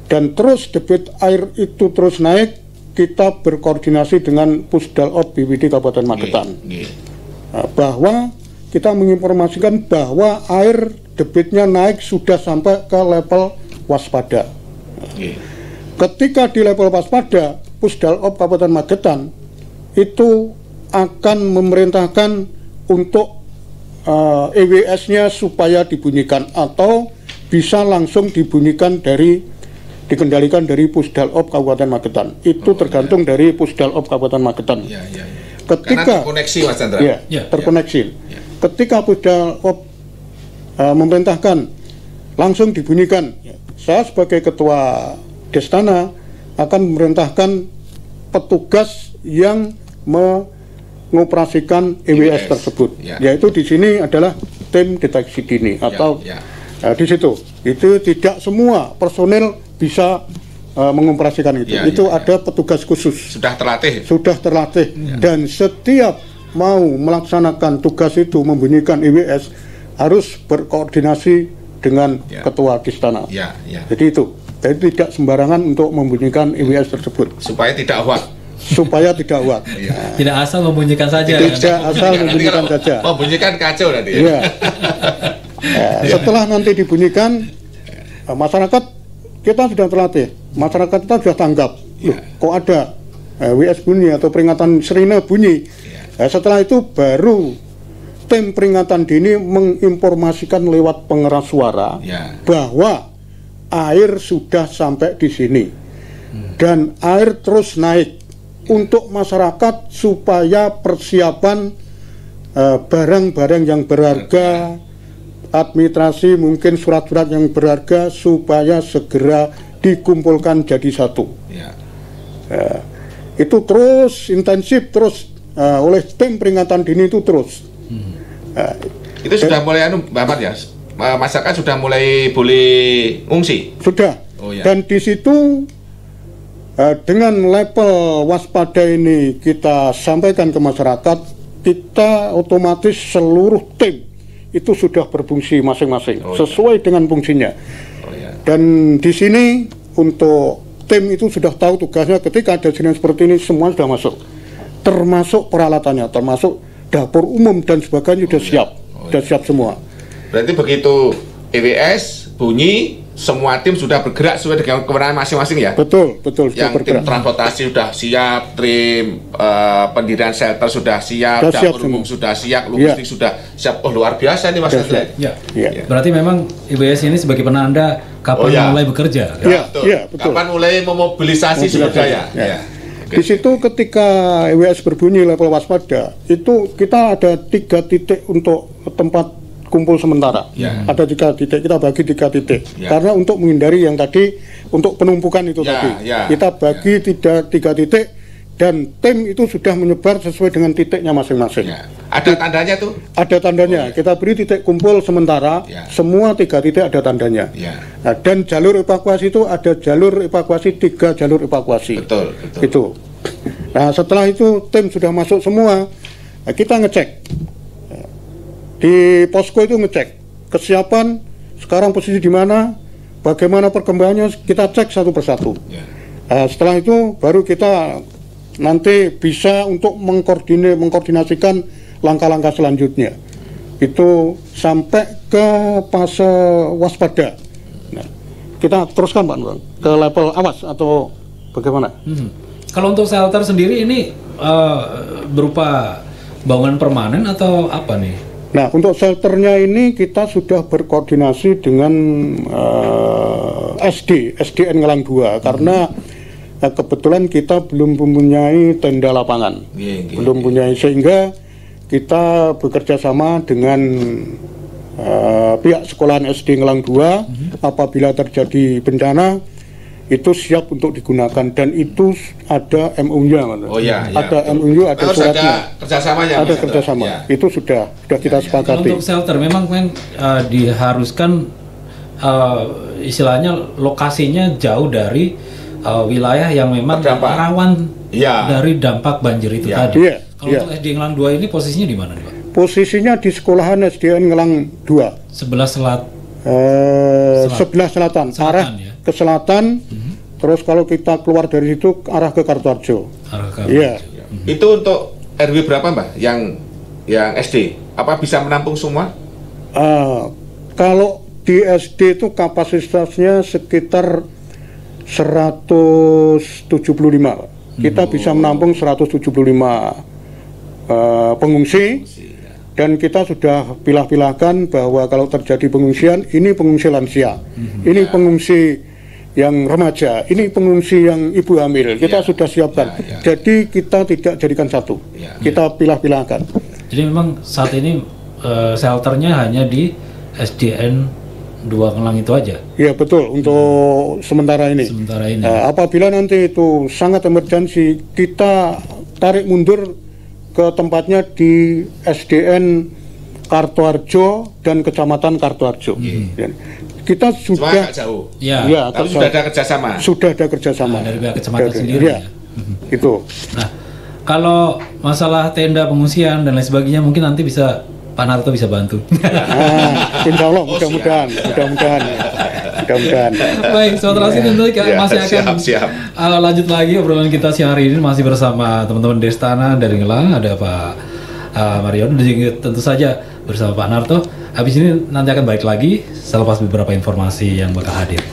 Speaker 2: dan terus debit air itu terus naik, kita berkoordinasi dengan Pusdalop BPD Kabupaten Magetan, bahwa kita menginformasikan bahwa air debitnya naik sudah sampai ke level waspada. Ketika di level waspada, Pusdalop Kabupaten Magetan itu akan memerintahkan untuk EWS-nya supaya dibunyikan atau bisa langsung dikendalikan dari Pusdalop Kabupaten Magetan. Itu tergantung dari Pusdalop Kabupaten Magetan. Ketika
Speaker 3: terkoneksi, Mas Chandra.
Speaker 2: Terkoneksi. Ketika Pusdalop memerintahkan langsung dibunyikan, saya sebagai ketua Destana akan memerintahkan petugas yang mengoperasikan EWS tersebut. Yaitu di sini adalah tim deteksi dini atau di situ. Itu tidak semua personel bisa mengoperasikan itu. Itu ada petugas khusus.
Speaker 3: Sudah terlatih.
Speaker 2: Dan setiap mau melaksanakan tugas itu membunyikan EWS harus berkoordinasi dengan ketua Destana. Jadi itu. Jadi tidak sembarangan untuk membunyikan EWS tersebut.
Speaker 3: Supaya tidak hoak.
Speaker 1: Tidak asal membunyikan saja.
Speaker 2: Membunyikan saja.
Speaker 3: Membunyikan kacau nanti.
Speaker 2: Setelah nanti dibunyikan, masyarakat kita sudah terlatih, masyarakat kita sudah tanggap. Kok ada WS bunyi atau peringatan sirine bunyi. Setelah itu baru tim peringatan dini menginformasikan lewat pengeras suara bahwa air sudah sampai di sini dan air terus naik, untuk masyarakat supaya persiapan barang-barang yang berharga, administrasi, mungkin surat-surat yang berharga supaya segera dikumpulkan jadi satu. Itu terus intensif oleh tim peringatan dini itu terus.
Speaker 3: Itu sudah mulai Bapak ya, masyarakat sudah mulai boleh ngungsi.
Speaker 2: Sudah. Dan di situ dengan level waspada ini kita sampaikan ke masyarakat, kita otomatis seluruh tim itu sudah berfungsi masing-masing sesuai dengan fungsinya. Dan di sini untuk tim itu sudah tahu tugasnya, ketika ada jenis seperti ini semua sudah masuk. termasuk peralatannya, termasuk dapur umum dan sebagainya sudah siap, sudah siap semua.
Speaker 3: Berarti begitu EWS bunyi, semua tim sudah bergerak sesuai dengan kewenangan masing-masing ya?
Speaker 2: Betul, sudah
Speaker 3: yang
Speaker 2: bergerak.
Speaker 3: tim transportasi sudah siap, tim pendirian shelter sudah siap,
Speaker 2: Sudah
Speaker 3: dapur
Speaker 2: siap
Speaker 3: umum sudah siap, logistik sudah siap. Oh, luar biasa nih Mas Andre.
Speaker 1: Ya.
Speaker 2: Ya.
Speaker 1: Berarti memang IBS ini sebagai penanda kapan mulai bekerja.
Speaker 2: Ya, betul.
Speaker 3: Kapan mulai memobilisasi sumber daya?
Speaker 2: Ya. Di situ ketika EWS berbunyi level waspada, itu kita ada 3 titik untuk tempat kumpul sementara. Ada 3 titik, kita bagi 3 titik. Karena untuk menghindari yang tadi, untuk penumpukan itu tadi, kita bagi 3 titik, dan tim itu sudah menyebar sesuai dengan titiknya masing-masing.
Speaker 3: Ada tandanya tuh?
Speaker 2: Ada tandanya. Kita beri titik kumpul sementara, semua 3 titik ada tandanya. Nah, dan jalur evakuasi itu ada jalur evakuasi, 3 jalur evakuasi.
Speaker 3: Betul.
Speaker 2: Itu. Nah, setelah itu tim sudah masuk semua, kita ngecek. Di posko itu ngecek kesiapan, sekarang posisi di mana, bagaimana perkembangannya, kita cek satu persatu. Setelah itu baru kita nanti bisa untuk mengkoordinasikan langkah-langkah selanjutnya. Itu sampai ke fase waspada. Nah, kita teruskan Pak Bang ke level awas atau bagaimana?
Speaker 1: Kalau untuk shelter sendiri ini berupa bangunan permanen atau apa nih?
Speaker 2: Nah, untuk shelternya ini kita sudah berkoordinasi dengan SDN Ngelang 2 karena kebetulan kita belum mempunyai tenda lapangan, belum punya, sehingga kita bekerja sama dengan pihak sekolahan SD Ngelang 2. Apabila terjadi bencana itu siap untuk digunakan, dan itu ada MOU-nya. Ada MOU, ada suratnya.
Speaker 3: Ada kerjasamanya.
Speaker 2: Ada kerjasama. Itu sudah kita sepakati.
Speaker 1: Untuk shelter memang diharuskan istilahnya lokasinya jauh dari wilayah yang memang rawan dari dampak banjir itu tadi. Kalau untuk SD Ngelang 2 ini posisinya di mana nih Pak? Posisinya
Speaker 2: di sekolahan SDN Ngelang 2.
Speaker 1: Sebelah
Speaker 2: selatan, arah ke selatan. Terus kalau kita keluar dari situ arah ke Kartoharjo.
Speaker 3: Itu untuk RW berapa Mbak? Yang SD? Apa bisa menampung semua?
Speaker 2: Kalau di SD itu kapasitasnya sekitar 175. Kita bisa menampung 175 pengungsi. Dan kita sudah pilah-pilahkan bahwa kalau terjadi pengungsian, ini pengungsi lansia, ini pengungsi yang remaja, ini pengungsi yang ibu hamil, kita sudah siapkan. Jadi kita tidak jadikan satu, kita pilah-pilahkan.
Speaker 1: Jadi memang saat ini shelternya hanya di SDN 2 Ngelang itu aja?
Speaker 2: Iya betul, untuk sementara ini. Apabila nanti itu sangat emergensi, kita tarik mundur ke tempatnya di SDN Kartoharjo dan Kecamatan Kartoharjo. Kita sudah
Speaker 3: jauh.
Speaker 2: Tapi sudah ada kerjasama. Sudah ada kerjasama
Speaker 1: dari pihak kecamatan sendiri.
Speaker 2: Itu.
Speaker 1: Nah, kalau masalah tenda pengungsian dan lain sebagainya mungkin nanti bisa Pak Narto bisa bantu.
Speaker 2: Insya Allah, mudah-mudahan.
Speaker 1: Baik, Sobat Trasi tentu kita masih akan lanjut lagi obrolan kita siang hari ini, masih bersama teman-teman Destana dari Ngelang, ada Pak Mariono, dan juga tentu saja bersama Pak Narto. Habis ini nanti akan balik lagi selepas beberapa informasi yang bakal hadir.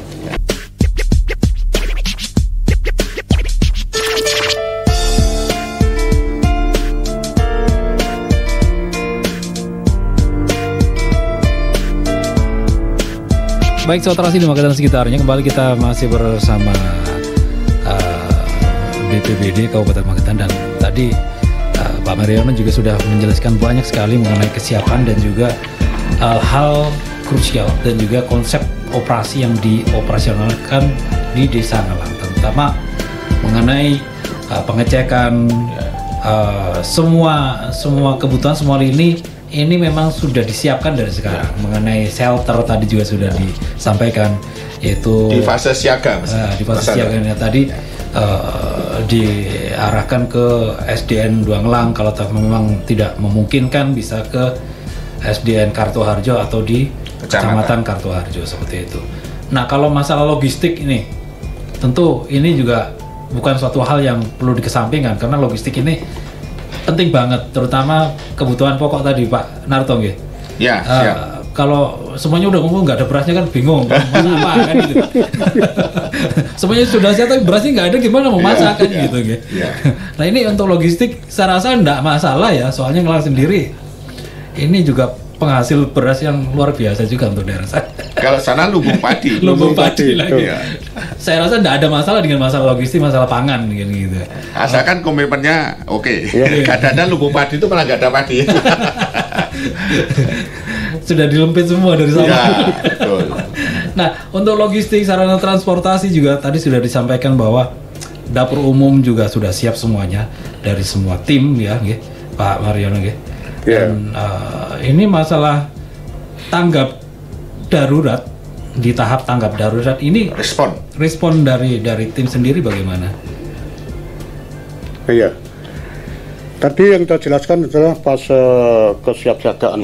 Speaker 1: Baik, Sobat Trasi di Magetan sekitarnya, kembali kita masih bersama BPBD Kabupaten Magetan, dan tadi Pak Mariono juga sudah menjelaskan banyak sekali mengenai kesiapan dan juga hal krusial dan juga konsep operasi yang dioperasionalkan di Desa Ngelang, terutama mengenai pengecekan semua kebutuhan, semua lini. Ini memang sudah disiapkan dari sekarang. Mengenai shelter tadi juga sudah disampaikan, yaitu
Speaker 3: di fase siaga.
Speaker 1: Di fase siaganya tadi diarahkan ke SDN 2 Ngelang. Kalau memang tidak memungkinkan bisa ke SDN Kartoharjo atau di Kecamatan Kartoharjo, seperti itu. Nah, kalau masalah logistik ini, tentu ini juga bukan suatu hal yang perlu dikesampingkan, karena logistik ini penting banget, terutama kebutuhan pokok tadi Pak Narto nggih.
Speaker 3: Ya,
Speaker 1: kalau semuanya udah ngomong nggak ada berasnya kan bingung mau masak apa kan gitu. Semuanya sudah siap tapi berasnya nggak ada, gimana mau masak kan gitu. Nah ini untuk logistik saya rasa nggak masalah ya, soalnya Ngelang sendiri ini juga penghasil beras yang luar biasa juga untuk daerah saya.
Speaker 3: Kalau sana lumbung padi.
Speaker 1: Lumbung padi lagi. Ya. Saya rasa tidak ada masalah dengan masalah logistik, masalah pangan gitu.
Speaker 3: Asalkan komitmennya oke. Kadang-kadang lumbung padi itu malah nggak ada padi.
Speaker 1: Sudah dilempit semua dari sana.
Speaker 3: Ya, betul.
Speaker 1: Nah, untuk logistik, sarana transportasi juga tadi sudah disampaikan bahwa dapur umum juga sudah siap semuanya dari semua tim ya, Pak Mariono. Dan ini masalah tanggap darurat, di tahap tanggap darurat ini respon dari tim sendiri bagaimana?
Speaker 2: Iya, tadi yang kita jelaskan adalah fase kesiapsiagaan.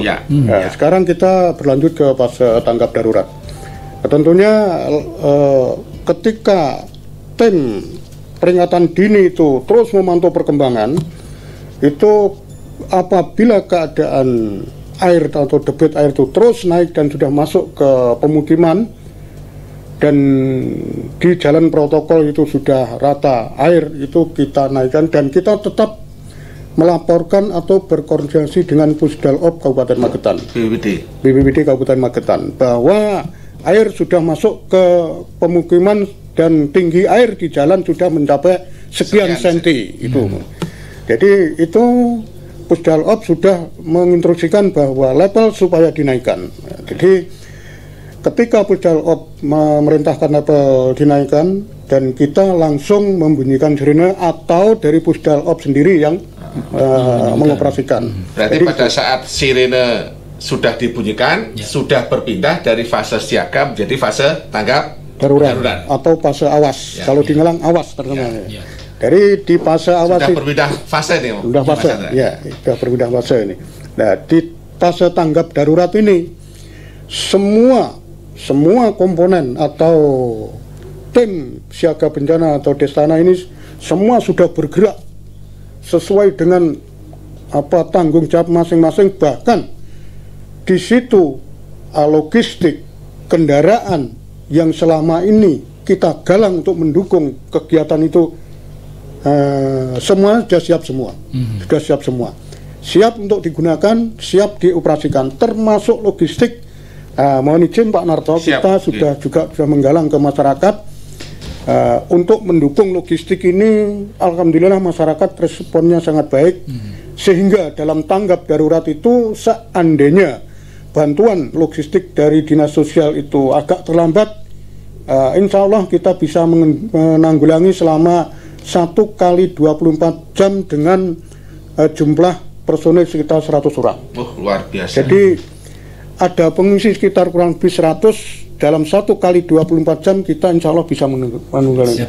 Speaker 2: Sekarang kita berlanjut ke fase tanggap darurat. Tentunya ketika tim peringatan dini itu terus memantau perkembangan, itu apabila keadaan air atau debit air itu terus naik dan sudah masuk ke pemukiman dan di jalan protokol itu sudah rata air, itu kita naikkan dan kita tetap melaporkan atau berkoordinasi dengan Pusdalop Kabupaten Magetan, BPBD Kabupaten Magetan, bahwa air sudah masuk ke pemukiman dan tinggi air di jalan sudah mencapai sekian senti itu. Jadi itu Pusdalop sudah menginstruksikan bahwa level supaya dinaikkan. Jadi ketika Pusdalop memerintahkan level dinaikkan dan kita langsung membunyikan sirine atau dari Pusdalop sendiri yang mengoperasikan.
Speaker 3: Berarti jadi, pada saat sirine sudah dibunyikan, sudah berpindah dari fase siaga menjadi fase tanggap darurat
Speaker 2: atau fase awas. Kalau di Ngelang awas terkenal. Dari di fase awas
Speaker 3: sudah berpindah fase nih,
Speaker 2: sudah fase, sudah berpindah fase ini. Nah, di fase tanggap darurat ini semua komponen atau tim siaga bencana atau Destana ini semua sudah bergerak sesuai dengan tanggung jawab masing-masing, bahkan di situ logistik kendaraan yang selama ini kita galang untuk mendukung kegiatan itu semua sudah siap semua, siap untuk digunakan, siap dioperasikan, termasuk logistik. Mohon izin Pak Narto, kita sudah menggalang ke masyarakat untuk mendukung logistik ini. Alhamdulillah masyarakat responnya sangat baik, sehingga dalam tanggap darurat itu seandainya bantuan logistik dari Dinas Sosial itu agak terlambat, insya Allah kita bisa menanggulangi selama 1 kali 24 jam dengan jumlah personil sekitar 100 orang.
Speaker 3: Luar biasa.
Speaker 2: Jadi ada pengungsi sekitar kurang lebih 100, dalam 1 kali 24 jam kita insya Allah bisa menanggulangi.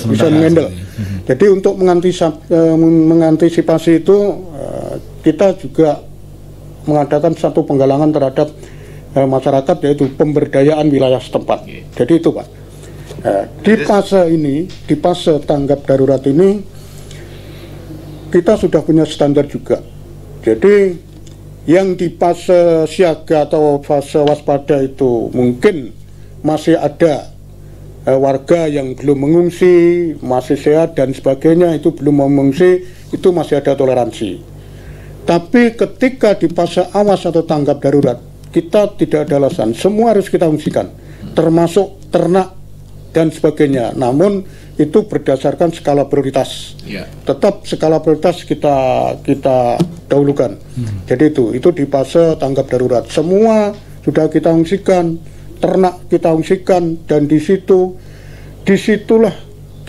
Speaker 2: Bisa menghandle. Jadi untuk mengantisipasi itu kita juga mengadakan satu penggalangan terhadap masyarakat, yaitu pemberdayaan wilayah setempat. Jadi itu Pak. Di fase tanggap darurat ini kita sudah punya standar juga. Jadi yang di fase siaga atau fase waspada itu mungkin masih ada warga yang belum mengungsi, masih sehat dan sebagainya, itu belum mengungsi, itu masih ada toleransi. Tapi ketika di fase awas atau tanggap darurat, kita tidak ada alasan, semua harus kita ungsikan, termasuk ternak dan sebagainya. Namun itu berdasarkan skala prioritas. Tetap skala prioritas kita dahulukan. Jadi itu di fase tanggap darurat. Semua sudah kita ungsikan, ternak kita ungsikan, dan disitulah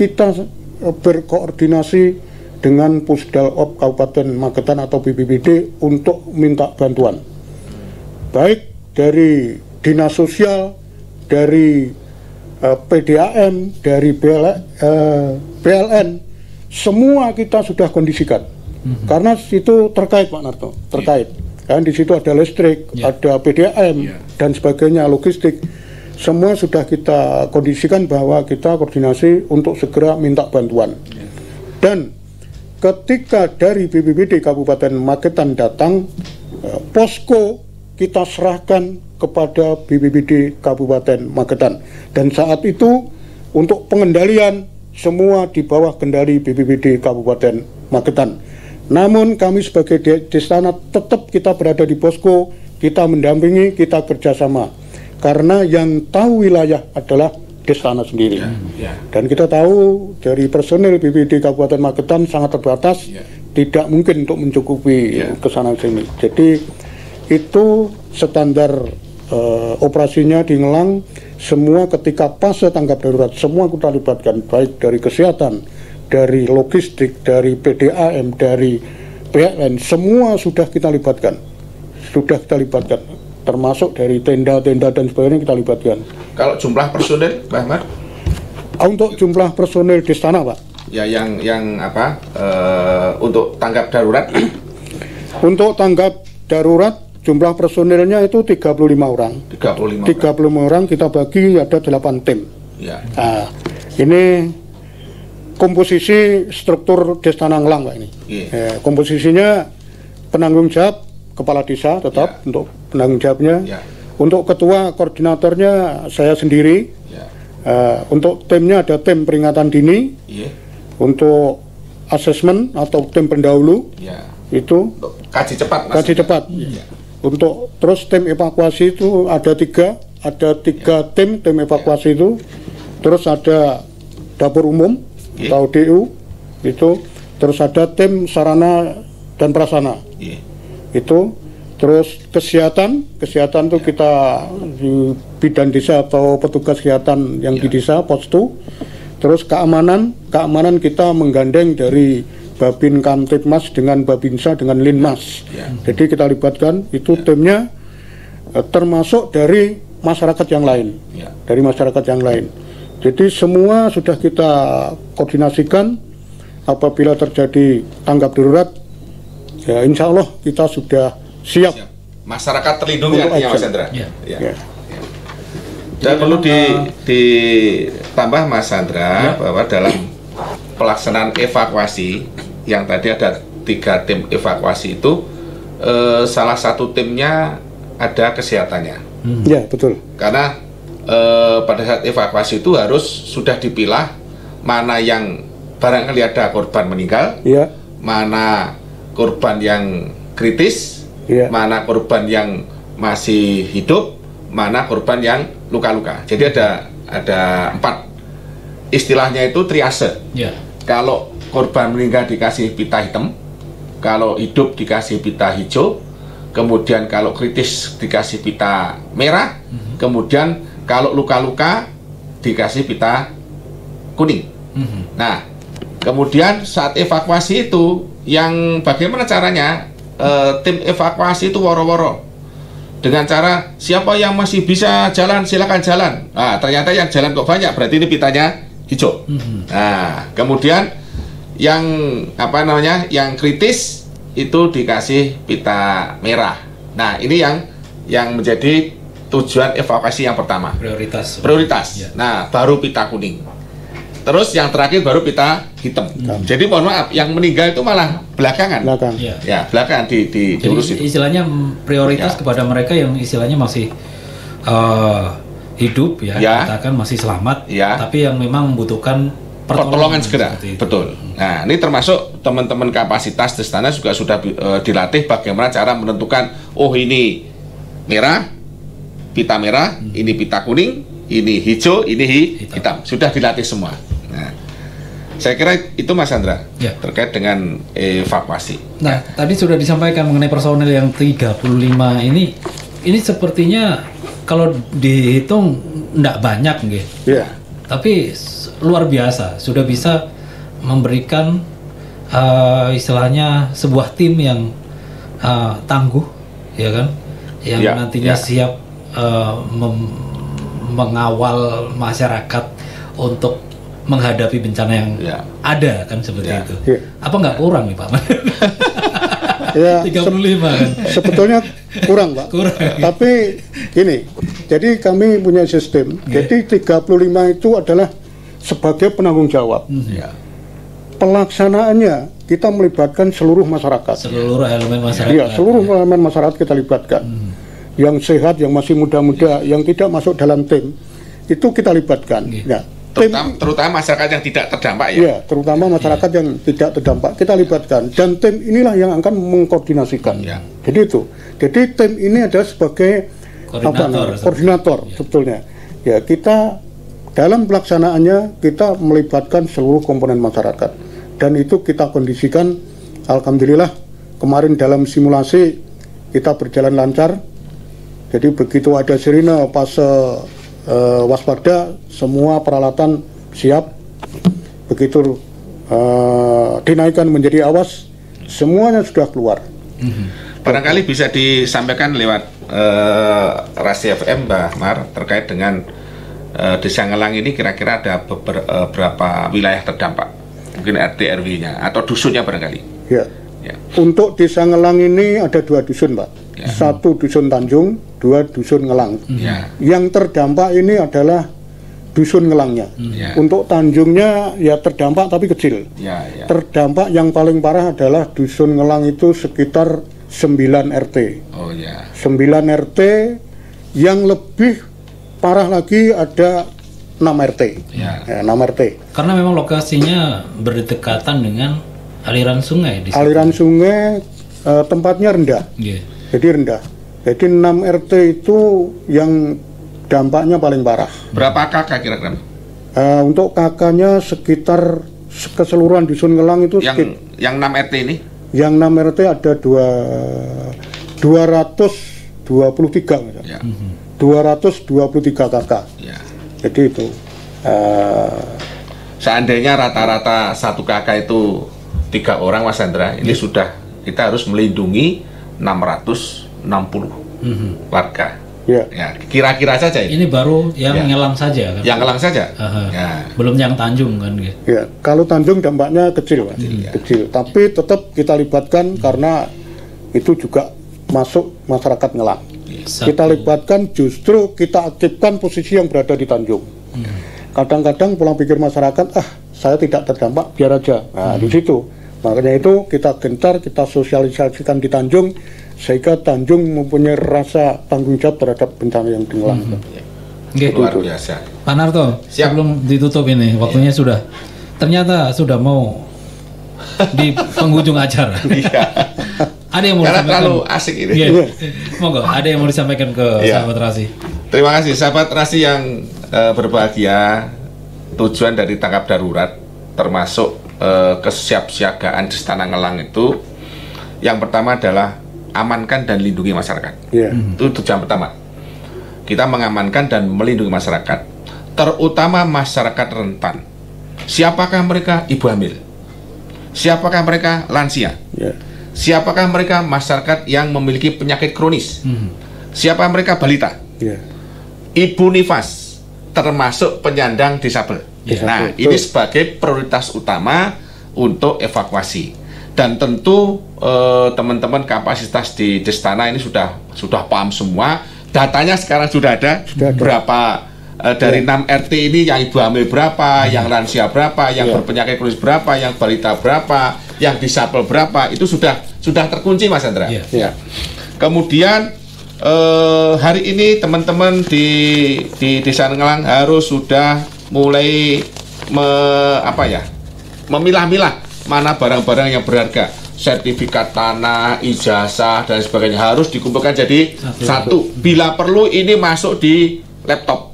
Speaker 2: kita berkoordinasi dengan Pusdalop Kabupaten Magetan atau BPBD untuk minta bantuan. Baik dari Dinas Sosial, dari PDAM, dari PLN, semua kita sudah kondisikan. Karena itu terkait Pak Narto, terkait. Kan di situ ada listrik, ada PDAM dan sebagainya, logistik. Semua sudah kita kondisikan bahwa kita koordinasi untuk segera minta bantuan. Dan ketika dari BPBD Kabupaten Magetan datang, posko kita serahkan kepada BPBD Kabupaten Magetan, dan saat itu untuk pengendalian semua di bawah kendali BPBD Kabupaten Magetan. Namun kami sebagai Destana tetap kita berada di posko, kita mendampingi, kita kerjasama, karena yang tahu wilayah adalah Destana sendiri. Dan kita tahu dari personil BPBD Kabupaten Magetan sangat terbatas, tidak mungkin untuk mencukupi kesana sini. Jadi itu standar operasinya di Ngelang. Semua ketika fase tanggap darurat, semua kita libatkan, baik dari kesehatan, dari logistik, dari PDAM, dari PLN, semua sudah kita libatkan, termasuk dari tenda-tenda dan sebagainya kita libatkan.
Speaker 3: Kalau jumlah personil, Mbak Ahmad?
Speaker 2: Untuk jumlah personil di Destana, Pak?
Speaker 3: Ya, yang apa? Untuk tanggap darurat?
Speaker 2: Untuk tanggap darurat, jumlah personilnya itu 35 orang. 35 orang kita bagi ada 8 tim. Ya. Nah, ini komposisi struktur Destana Ngelang, Pak, ini. Komposisinya penanggung jawab kepala desa tetap untuk penanggung jawabnya. Untuk ketua koordinatornya saya sendiri. Untuk timnya ada tim peringatan dini. Untuk asesmen atau tim pendahulu. Itu
Speaker 3: kaji cepat.
Speaker 2: Kaji cepat. Untuk terus tim evakuasi itu ada tiga tim evakuasi itu. Terus ada dapur umum atau DU itu. Terus ada tim sarana dan prasarana itu. Terus kesehatan itu kita di bidan desa atau petugas kesehatan yang di desa Postu. Terus keamanan kita menggandeng dari Babin Kamtipmas dengan Babinsa dengan Linmas. Jadi kita libatkan itu timnya, termasuk dari masyarakat yang lain. Jadi semua sudah kita koordinasikan. Apabila terjadi tanggap darurat, ya insya Allah kita sudah siap.
Speaker 3: Masyarakat terlindungi artinya, Mas Hendra. Dan perlu ditambah, Mas Hendra, bahwa dalam pelaksanaan evakuasi yang tadi ada 3 tim evakuasi itu, salah satu timnya ada kesehatannya.
Speaker 2: Ya, betul.
Speaker 3: Karena pada saat evakuasi itu harus sudah dipilah mana yang barangkali ada korban meninggal, mana korban yang kritis, mana korban yang masih hidup, mana korban yang luka-luka. Jadi ada 4 istilahnya itu triase. Kalau korban meninggal dikasih pita hitam, kalau hidup dikasih pita hijau, kemudian kalau kritis dikasih pita merah, kemudian kalau luka-luka dikasih pita kuning. Nah, kemudian saat evakuasi itu, yang bagaimana caranya? Tim evakuasi itu woro-woro dengan cara siapa yang masih bisa jalan silakan jalan. Nah, ternyata yang jalan kok banyak, berarti ini pitanya hijau. Nah, kemudian yang yang kritis itu dikasih pita merah. Nah, ini yang menjadi tujuan evakuasi yang pertama. Prioritas. Nah, baru pita kuning. Terus yang terakhir baru pita hitam. Jadi mohon maaf, yang meninggal itu malah belakangan. Belakangan diurus itu.
Speaker 1: Istilahnya prioritas kepada mereka yang istilahnya masih hidup katakan masih selamat, tapi yang memang membutuhkan
Speaker 3: pertolongan segera. Betul. Nah, ini termasuk teman-teman kapasitas Destana juga sudah dilatih bagaimana cara menentukan, oh ini merah, pita merah, ini pita kuning, ini hijau, ini hitam. Sudah dilatih semua. Nah, saya kira itu, Mas Hendra, terkait dengan evakuasi.
Speaker 1: Nah, tadi sudah disampaikan mengenai personel yang 35 ini sepertinya kalau dihitung enggak banyak gitu. Tapi luar biasa, sudah bisa memberikan istilahnya sebuah tim yang tangguh, ya kan, yang nantinya siap mengawal masyarakat untuk menghadapi bencana yang ada, kan seperti itu. Apa nggak kurang nih, Pak? 35 kan?
Speaker 2: Sebetulnya kurang, Pak. Tapi gini, jadi kami punya sistem. Jadi 35 itu adalah sebagai penanggung jawab. Pelaksanaannya kita melibatkan seluruh masyarakat.
Speaker 1: Seluruh elemen masyarakat.
Speaker 2: Iya, seluruh elemen masyarakat kita libatkan. Yang sehat, yang masih muda-muda, yang tidak masuk dalam tim, itu kita libatkan. Ya,
Speaker 3: terutama masyarakat yang tidak terdampak ya.
Speaker 2: Iya, terutama masyarakat yang tidak terdampak kita libatkan. Dan tim inilah yang akan mengkoordinasikan.
Speaker 3: Ya.
Speaker 2: Jadi itu. Jadi tim ini adalah sebagai koordinator sebetulnya. Ya, kita dalam pelaksanaannya kita melibatkan seluruh komponen masyarakat. Dan itu kita kondisikan, alhamdulillah kemarin dalam simulasi kita berjalan lancar. Jadi begitu ada sirine fase waspada, semua peralatan siap. Begitu dinaikkan menjadi awas, semuanya sudah keluar.
Speaker 3: Barangkali bisa disampaikan lewat Rasi FM, Mbak Mar, terkait dengan Desa Ngelang ini kira-kira ada berapa wilayah terdampak? Mungkin RT RW-nya atau dusunnya barangkali.
Speaker 2: Ya. Untuk Desa Ngelang ini ada 2 dusun, Pak. Ya. 1 dusun Tanjung, 2 dusun Ngelang.
Speaker 3: Ya.
Speaker 2: Yang terdampak ini adalah dusun Ngelangnya.
Speaker 3: Ya.
Speaker 2: Untuk Tanjungnya ya terdampak tapi kecil.
Speaker 3: Ya.
Speaker 2: Terdampak yang paling parah adalah dusun Ngelang itu sekitar 9 RT.
Speaker 3: Oh ya.
Speaker 2: 9 RT, yang lebih parah lagi ada 6 RT.
Speaker 3: Ya.
Speaker 2: 6 RT.
Speaker 1: Karena memang lokasinya berdekatan dengan aliran sungai di situ.
Speaker 2: Aliran sungai tempatnya rendah.
Speaker 1: Yeah.
Speaker 2: Jadi rendah. Jadi 6 RT itu yang dampaknya paling parah.
Speaker 3: Berapa kakak kira-kira?
Speaker 2: Untuk kakaknya sekitar keseluruhan dusun Ngelang itu
Speaker 3: yang 6 RT ini?
Speaker 2: Yang 6 RT ada 223 misalnya.
Speaker 3: Ya.
Speaker 2: 223 kakak.
Speaker 3: Ya.
Speaker 2: Jadi itu
Speaker 3: seandainya rata-rata satu kakak itu 3 orang, Mas Hendra, ini sudah kita harus melindungi 660 warga.
Speaker 2: Ya.
Speaker 3: Ya, kira-kira saja
Speaker 1: ini baru yang Ngelang saja kan?
Speaker 3: Yang Ngelang saja.
Speaker 1: Ya. Belum yang Tanjung kan gitu.
Speaker 2: Ya, kalau Tanjung dampaknya kecil, Mas. Kecil, tapi tetap kita libatkan karena itu juga masuk masyarakat Ngelang. Kita libatkan, justru kita aktifkan posisi yang berada di Tanjung. Kadang-kadang pola pikir masyarakat, saya tidak terdampak, biar aja. Nah, di situ. Makanya itu kita gencar, kita sosialisasikan di Tanjung, sehingga Tanjung mempunyai rasa tanggung jawab terhadap bencana yang di Ngelang.
Speaker 3: Luar biasa.
Speaker 1: Pak Narto, sebelum ditutup ini, waktunya sudah. Ternyata sudah mau di penghujung acara. Ada yang mau
Speaker 3: karena
Speaker 1: disampaikan?
Speaker 3: Terlalu asik ini.
Speaker 1: Monggo, ada yang mau disampaikan ke sahabat Rasi?
Speaker 3: Terima kasih sahabat Rasi yang berbahagia. Tujuan dari tanggap darurat termasuk kesiapsiagaan di Desa Ngelang itu, yang pertama adalah amankan dan lindungi masyarakat. Itu tujuan pertama. Kita mengamankan dan melindungi masyarakat, terutama masyarakat rentan. Siapakah mereka? Ibu hamil. Siapakah mereka? Lansia. Siapakah mereka? Masyarakat yang memiliki penyakit kronis. Siapa mereka? Balita. Ibu nifas, termasuk penyandang disabel. Nah, ini sebagai prioritas utama untuk evakuasi. Dan tentu teman-teman kapasitas di Destana ini sudah paham semua. Datanya sekarang sudah ada. Berapa dari 6 RT ini, yang ibu hamil berapa, yang lansia berapa, yang berpenyakit kronis berapa, yang balita berapa, yang disabel berapa, itu sudah terkunci, Mas Hendra. Kemudian hari ini teman-teman di Desa Ngelang harus sudah mulai memilah-milah mana barang-barang yang berharga, sertifikat tanah, ijazah dan sebagainya harus dikumpulkan jadi satu. Bila perlu ini masuk di laptop.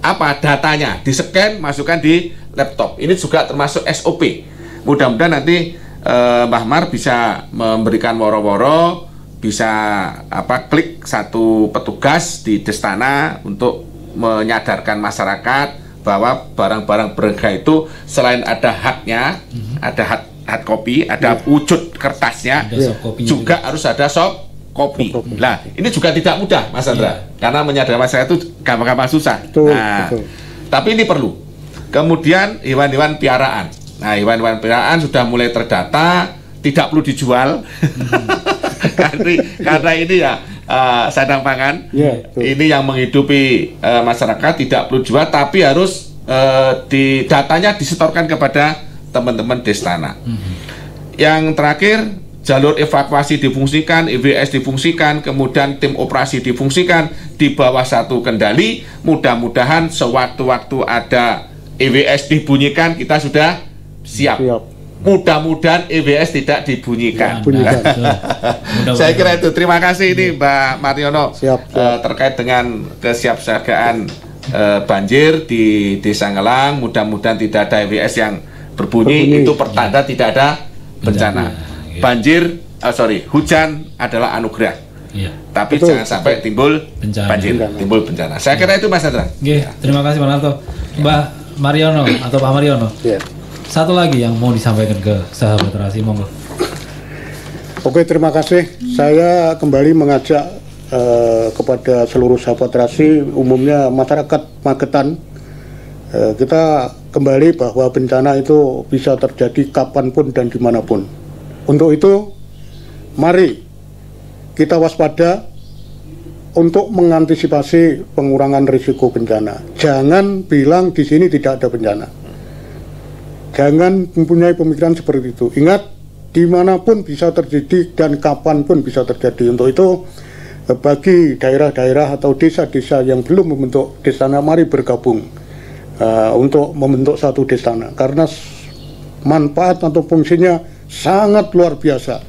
Speaker 3: Apa datanya di-scan, masukkan di laptop. Ini juga termasuk SOP. Mudah-mudahan nanti Mbah Mar bisa memberikan woro-woro, bisa klik satu petugas di Destana untuk menyadarkan masyarakat bahwa barang-barang berharga itu selain ada haknya, ada hard copy, ada wujud kertasnya, juga harus ada soft copy. Nah, ini juga tidak mudah, Mas Andra, karena menyadarkan masyarakat itu gampang-gampang susah. Tapi ini perlu. Kemudian hewan-hewan piaraan. Nah, hewan-hewan piaraan sudah mulai terdata, tidak perlu dijual. karena ini sandang pangan. Ini yang menghidupi masyarakat, tidak perlu jual, tapi harus datanya disetorkan kepada teman-teman Destana. Yang terakhir, jalur evakuasi difungsikan, EWS difungsikan, kemudian tim operasi difungsikan di bawah satu kendali. Mudah-mudahan sewaktu-waktu ada EWS dibunyikan, kita sudah siap. Mudah-mudahan EWS tidak dibunyikan. Saya kira itu. Terima kasih ini Mbak Mariono terkait dengan kesiapsiagaan banjir di Desa Ngelang. Mudah-mudahan tidak ada EWS yang berbunyi. Itu pertanda tidak ada bencana. Hujan adalah anugerah. Tapi jangan sampai timbul banjir, timbul bencana. Saya kira itu Mas Hendra.
Speaker 1: Terima kasih Pak Narto. Mbak Mariono atau Pak Mariono. Satu lagi yang mau disampaikan ke sahabat terasi, monggo.
Speaker 2: Oke, terima kasih. Saya kembali mengajak kepada seluruh sahabat terasi, umumnya masyarakat Magetan, kita kembali bahwa bencana itu bisa terjadi kapanpun dan dimanapun. Untuk itu, mari kita waspada untuk mengantisipasi pengurangan risiko bencana. Jangan bilang di sini tidak ada bencana. Jangan mempunyai pemikiran seperti itu. Ingat, dimanapun bisa terjadi dan kapanpun bisa terjadi. Untuk itu, bagi daerah-daerah atau desa-desa yang belum membentuk Destana, mari bergabung untuk membentuk satu Destana. Karena manfaat atau fungsinya sangat luar biasa.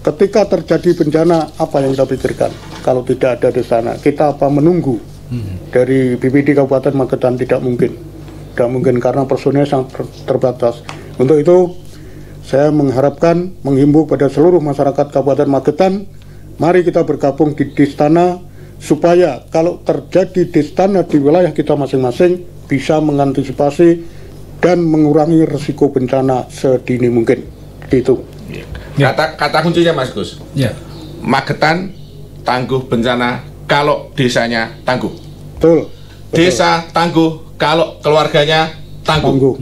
Speaker 2: Ketika terjadi bencana, apa yang kita pikirkan? Kalau tidak ada Destana, kita apa menunggu? Dari BPD Kabupaten Magetan tidak mungkin. Tidak mungkin karena personilnya sangat terbatas. Untuk itu, saya menghimbau pada seluruh masyarakat Kabupaten Magetan, mari kita bergabung di Destana supaya kalau terjadi Destana di wilayah kita masing-masing bisa mengantisipasi dan mengurangi risiko bencana sedini mungkin. Itu.
Speaker 3: Kata kuncinya Mas Gus. Magetan tangguh bencana kalau desanya tangguh.
Speaker 2: Betul.
Speaker 3: Desa tangguh kalau keluarganya tangguh.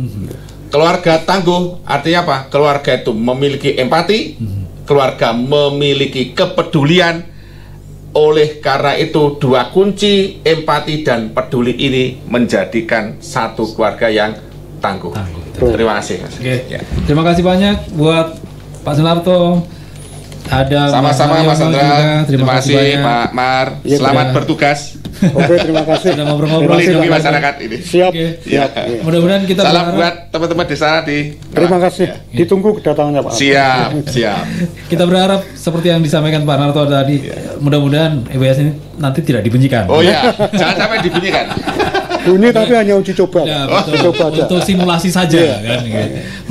Speaker 3: Keluarga tangguh artinya apa? Keluarga itu memiliki empati, keluarga memiliki kepedulian. Oleh karena itu, dua kunci empati dan peduli ini menjadikan satu keluarga yang tangguh. Terima kasih.
Speaker 1: Terima kasih banyak buat Pak Sunarto. Ada
Speaker 3: sama-sama Mas Hendra. Terima kasih Pak Mar. Selamat bertugas.
Speaker 2: Oke, terima kasih.
Speaker 1: Sudah ngobrol-ngobrol
Speaker 3: melindungi masyarakat ini.
Speaker 2: Siap.
Speaker 1: Mudah-mudahan kita
Speaker 3: salam buat teman-teman di sana di.
Speaker 2: Terima kasih. Ditunggu kedatangannya Pak.
Speaker 3: Siap.
Speaker 1: Kita berharap seperti yang disampaikan Pak Narto tadi. Mudah-mudahan EWS ini nanti tidak dibunyikan.
Speaker 3: Oh ya, jangan sampai dibunyikan.
Speaker 2: Bunyi tapi hanya uji coba.
Speaker 1: Untuk simulasi saja kan.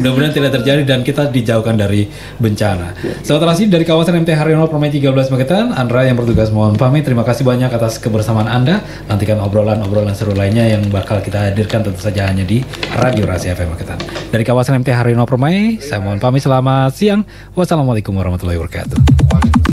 Speaker 1: Mudah-mudahan tidak terjadi dan kita dijauhkan dari bencana. Sahabat terasi dari kawasan MT Haryono Permai 13 Magetan, Andra yang bertugas mohon pamit. Terima kasih banyak atas kebersamaan Anda. Nantikan obrolan-obrolan seru lainnya yang bakal kita hadirkan tentu saja hanya di Radio Rasi FM Magetan. Dari kawasan MT Haryono Permai, saya mohon pamit. Selamat siang. Wassalamualaikum warahmatullahi wabarakatuh.